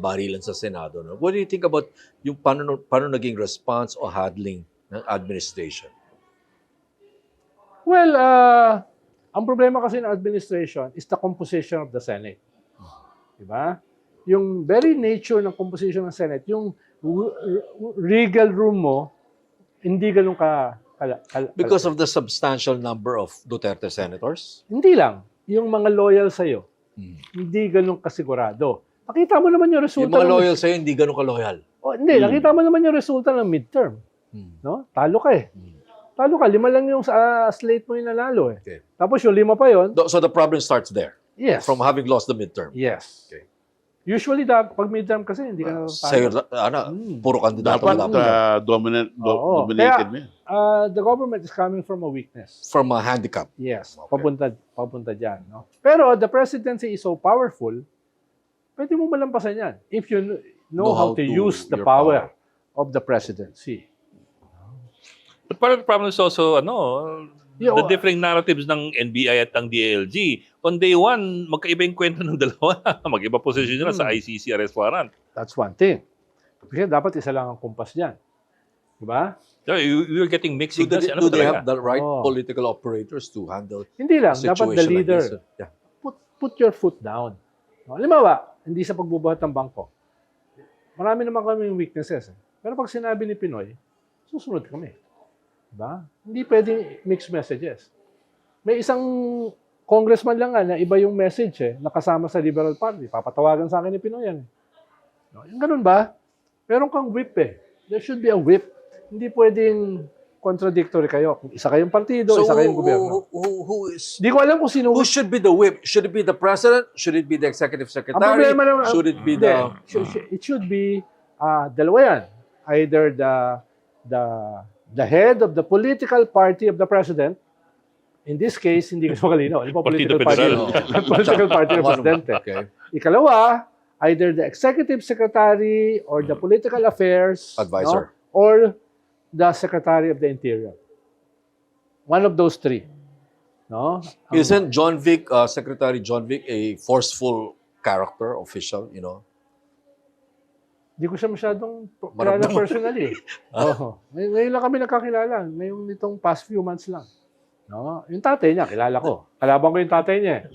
barilan sa Senado. No? What do you think about yung paano naging response o handling ng administration? Well, ang problema kasi ng administration is the composition of the Senate. Diba? Yung very nature ng composition ng Senate, yung regal room mo, hindi ganun Because of the substantial number of Duterte senators? Hindi lang. Yung mga loyal sa'yo, hindi ganun kasigurado. Nakita mo naman yung resulta. Yung mga loyal sa'yo, hindi ganun ka-loyal. Hindi, nakita mo naman yung resulta ng midterm. No? Talo ka eh. Talo ka, 5 lang yung slate mo yung nanalo eh. Okay. Tapos yung 5 pa yon. So the problem starts there? Yes. From having lost the midterm? Yes. Okay. Usually, pag midterm kasi, hindi ka Sa'yo, puro kandidato Dapat dominated mo yan. the government is coming from a weakness. From a handicap? Yes. Okay. Papunta dyan. No? Pero the presidency is so powerful, pwede mo malampasan yan if you know how to use the power of the presidency. But part of the problem is also, the differing narratives ng NBI at ng DILG. On day one, magkaiba yung kwento ng dalawa. Mag-iba position nila sa ICC arrest warrant. That's one thing. Kasi dapat isa lang ang kumpas dyan. Diba? So, you're getting mixed Do signals. they have the right political operators to handle Hindi lang. a Dapat the situation leader, like this? Yeah. put your foot down. No? Halimbawa, hindi sa pagbubuhat ng bangko. Marami naman kami weaknesses. Pero pag sinabi ni Pinoy, susunod kami. Diba? Hindi pwedeng mixed messages. May isang congressman lang na iba yung message nakasama sa Liberal Party. Papatawagan sa akin ni Pinoy yan. No? Yung ganun ba? Meron kang whip There should be a whip. Hindi pwedeng contradictory kayo. Kung isa kayong partido, isa kayong gobyerno. Di ko alam kung sino. Who should be the whip? Should it be the president? Should it be the executive secretary? Should it be the... It should be dalawa yan. Either the head of the political party of the president. In this case, hindi ko makalino. Ano po political party? Political party ng presidente. Okay. Ikalawa, either the executive secretary or the political affairs Advisor. Or the secretary of the interior. One of those three. No? Isn't Secretary John Vic, a forceful character, official, Hindi ko siya masyadong kilala personally. Ngayon lang kami nagkakilala. Ngayong nitong past few months lang. No? Yung tatay niya, kilala ko. Kalaban ko yung tatay niya.